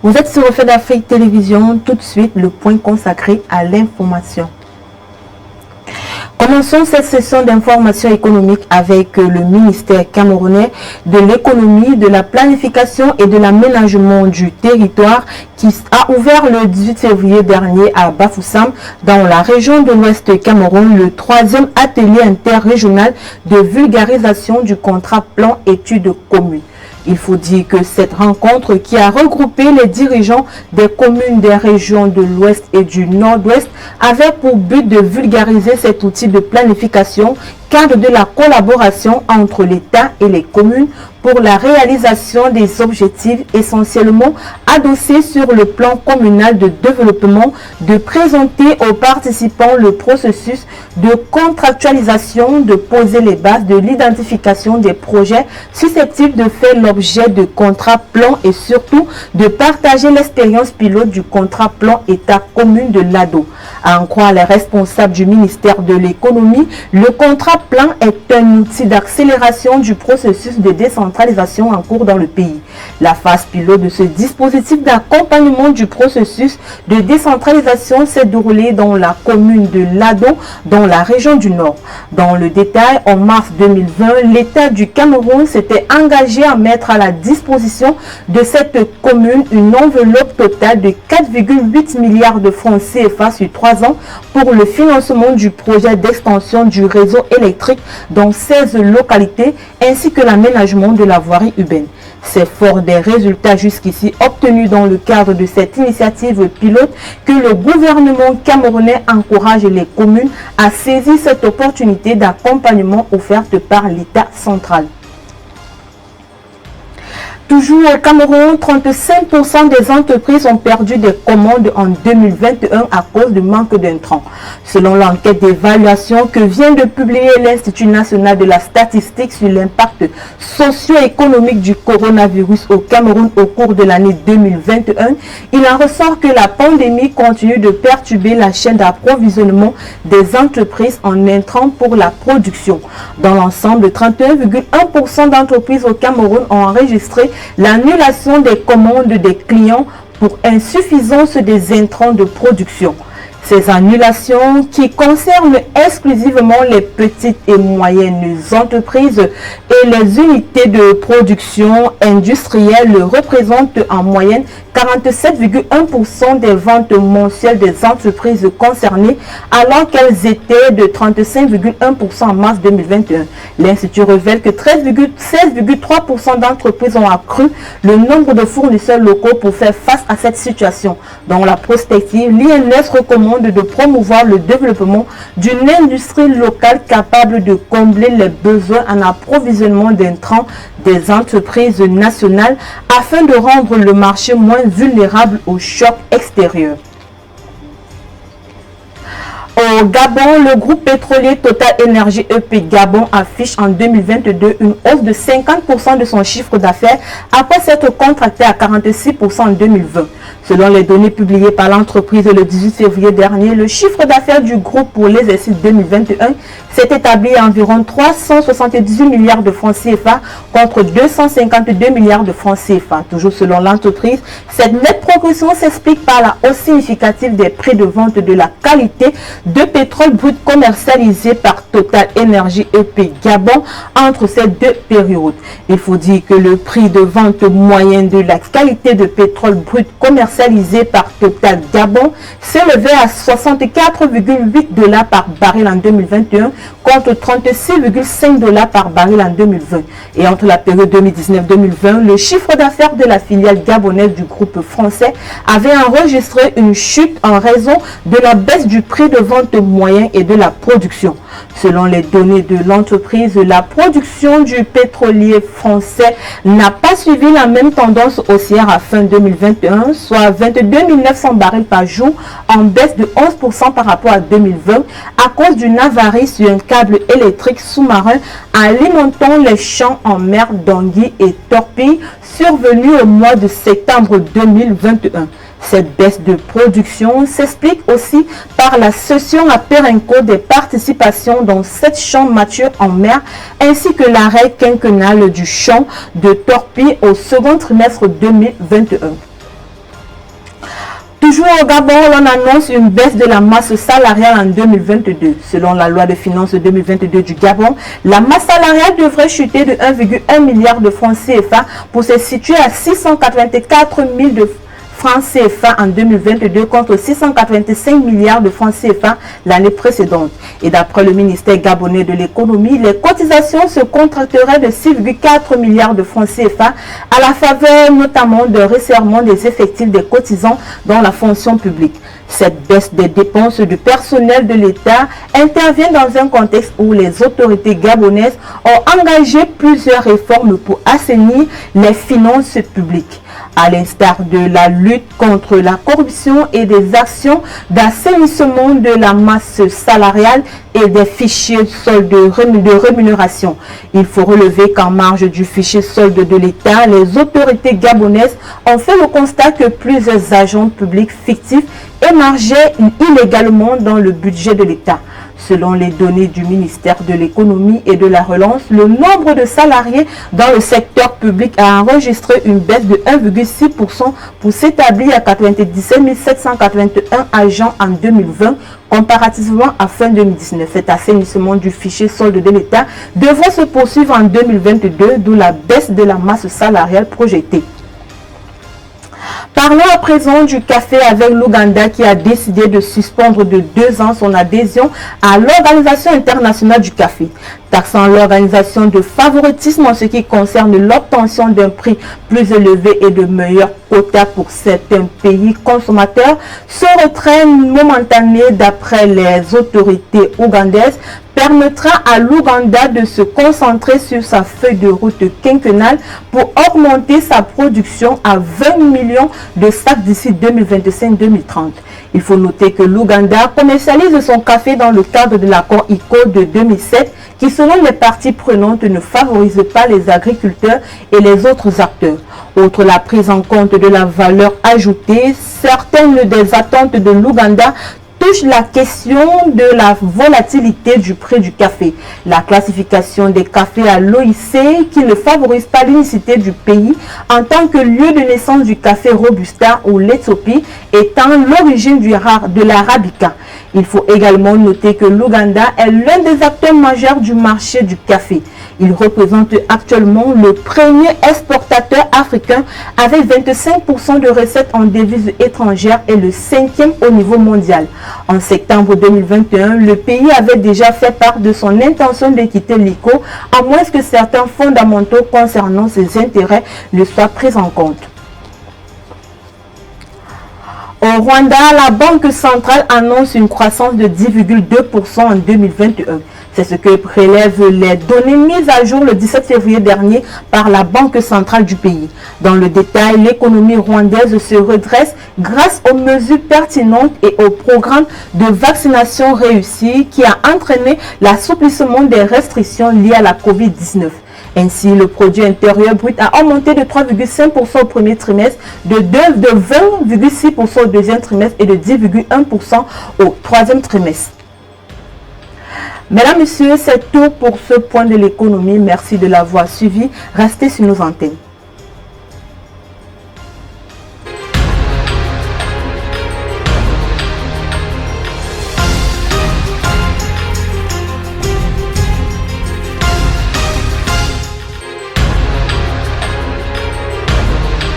Vous êtes sur Reflet d'Afrique Télévision, tout de suite le point consacré à l'information. Commençons cette session d'information économique avec le ministère camerounais de l'économie, de la planification et de l'aménagement du territoire qui a ouvert le 18 février dernier à Bafoussam, dans la région de l'Ouest Cameroun, le 3e atelier interrégional de vulgarisation du contrat plan études communes. Il faut dire que cette rencontre qui a regroupé les dirigeants des communes des régions de l'Ouest et du Nord-Ouest avait pour but de vulgariser cet outil de planification, cadre de la collaboration entre l'État et les communes pour la réalisation des objectifs essentiellement adossés sur le plan communal de développement, de présenter aux participants le processus de contractualisation, de poser les bases de l'identification des projets susceptibles de faire l'objet de contrats plans et surtout de partager l'expérience pilote du contrat plan État commune de l'ADO. À en croire les responsables du ministère de l'économie, le contrat plan est un outil d'accélération du processus de décentralisation en cours dans le pays. La phase pilote de ce dispositif d'accompagnement du processus de décentralisation s'est déroulée dans la commune de Lado, dans la région du Nord. Dans le détail, en mars 2020, l'État du Cameroun s'était engagé à mettre à la disposition de cette commune une enveloppe totale de 4,8 milliards de francs CFA sur 3 ans pour le financement du projet d'extension du réseau électrique dans 16 localités ainsi que l'aménagement de la voirie urbaine. C'est fort des résultats jusqu'ici obtenus dans le cadre de cette initiative pilote que le gouvernement camerounais encourage les communes à saisir cette opportunité d'accompagnement offerte par l'État central. Toujours au Cameroun, 35% des entreprises ont perdu des commandes en 2021 à cause du manque d'intrants. Selon l'enquête d'évaluation que vient de publier l'Institut national de la statistique sur l'impact socio-économique du coronavirus au Cameroun au cours de l'année 2021, il en ressort que la pandémie continue de perturber la chaîne d'approvisionnement des entreprises en intrants pour la production. Dans l'ensemble, 31,1% d'entreprises au Cameroun ont enregistré l'annulation des commandes des clients pour insuffisance des intrants de production. Ces annulations qui concernent exclusivement les petites et moyennes entreprises et les unités de production industrielle représentent en moyenne 47,1% des ventes mensuelles des entreprises concernées alors qu'elles étaient de 35,1% en mars 2021. L'Institut révèle que 16,3% d'entreprises ont accru le nombre de fournisseurs locaux pour faire face à cette situation. Dans la prospective, l'INS recommande de promouvoir le développement d'une industrie locale capable de combler les besoins en approvisionnement d'intrants des entreprises nationales afin de rendre le marché moins vulnérable aux chocs extérieurs. Au Gabon, le groupe pétrolier Total Énergie EP Gabon affiche en 2022 une hausse de 50% de son chiffre d'affaires après s'être contracté à 46% en 2020. Selon les données publiées par l'entreprise le 18 février dernier, le chiffre d'affaires du groupe pour l'exercice 2021 s'est établi à environ 378 milliards de francs CFA contre 252 milliards de francs CFA. Toujours selon l'entreprise, cette nette progression s'explique par la hausse significative des prix de vente de la qualité de pétrole brut commercialisé par Total Énergie EP Gabon entre ces deux périodes. Il faut dire que le prix de vente moyen de la qualité de pétrole brut commercialisé par Total Gabon s'élevait à 64,8 $ par baril en 2021 contre 36,5 $ par baril en 2020. Et entre la période 2019-2020, le chiffre d'affaires de la filiale gabonaise du groupe français avait enregistré une chute en raison de la baisse du prix de vente moyen et de la production. Selon les données de l'entreprise, la production du pétrolier français n'a pas suivi la même tendance haussière à fin 2021, soit 22 900 barils par jour, en baisse de 11% par rapport à 2020 à cause d'une avarie sur un câble électrique sous-marin alimentant les champs en mer d'Anguille et Torpille survenue au mois de septembre 2021. Cette baisse de production s'explique aussi par la cession à Perenco des participations dans 7 champs matures en mer ainsi que l'arrêt quinquennal du champ de Torpille au second trimestre 2021. Toujours au Gabon, l'on annonce une baisse de la masse salariale en 2022. Selon la loi de finances 2022 du Gabon, la masse salariale devrait chuter de 1,1 milliard de francs CFA pour se situer à 684 000 de francs CFA en 2022 contre 685 milliards de francs CFA l'année précédente. Et d'après le ministère gabonais de l'économie, les cotisations se contracteraient de 6,4 milliards de francs CFA à la faveur notamment de resserrement des effectifs des cotisants dans la fonction publique. Cette baisse des dépenses du personnel de l'État intervient dans un contexte où les autorités gabonaises ont engagé plusieurs réformes pour assainir les finances publiques, à l'instar de la lutte contre la corruption et des actions d'assainissement de la masse salariale et des fichiers soldes de rémunération. Il faut relever qu'en marge du fichier solde de l'État, les autorités gabonaises ont fait le constat que plusieurs agents publics fictifs émargeaient illégalement dans le budget de l'État. Selon les données du ministère de l'économie et de la relance, le nombre de salariés dans le secteur public a enregistré une baisse de 1,6% pour s'établir à 97 781 agents en 2020, comparativement à fin 2019. Cet assainissement du fichier solde de l'État devrait se poursuivre en 2022, d'où la baisse de la masse salariale projetée. Parlons à présent du café avec l'Ouganda qui a décidé de suspendre de 2 ans son adhésion à l'Organisation internationale du café, taxant l'organisation de favoritisme en ce qui concerne l'obtention d'un prix plus élevé et de meilleurs quotas pour certains pays consommateurs. Ce retrait momentané d'après les autorités ougandaises permettra à l'Ouganda de se concentrer sur sa feuille de route quinquennale pour augmenter sa production à 20 millions de sacs d'ici 2025-2030. Il faut noter que l'Ouganda commercialise son café dans le cadre de l'accord ICO de 2007 qui, selon les parties prenantes, ne favorise pas les agriculteurs et les autres acteurs. Outre la prise en compte de la valeur ajoutée, certaines des attentes de l'Ouganda touche la question de la volatilité du prix du café, la classification des cafés à l'OIC qui ne favorise pas l'unicité du pays en tant que lieu de naissance du café Robusta ou l'Éthiopie étant l'origine de l'Arabica. Il faut également noter que l'Ouganda est l'un des acteurs majeurs du marché du café. Il représente actuellement le premier exportateur africain avec 25% de recettes en devises étrangères et le 5e au niveau mondial. En septembre 2021, le pays avait déjà fait part de son intention de quitter l'ICO, à moins que certains fondamentaux concernant ses intérêts ne soient pris en compte. Au Rwanda, la Banque centrale annonce une croissance de 10,2% en 2021. C'est ce que prélèvent les données mises à jour le 17 février dernier par la Banque centrale du pays. Dans le détail, l'économie rwandaise se redresse grâce aux mesures pertinentes et au programme de vaccination réussi qui a entraîné l'assouplissement des restrictions liées à la COVID-19. Ainsi, le produit intérieur brut a augmenté de 3,5% au premier trimestre, de 20,6% au deuxième trimestre et de 10,1% au troisième trimestre. Mesdames, Messieurs, c'est tout pour ce point de l'économie. Merci de l'avoir suivi. Restez sur nos antennes.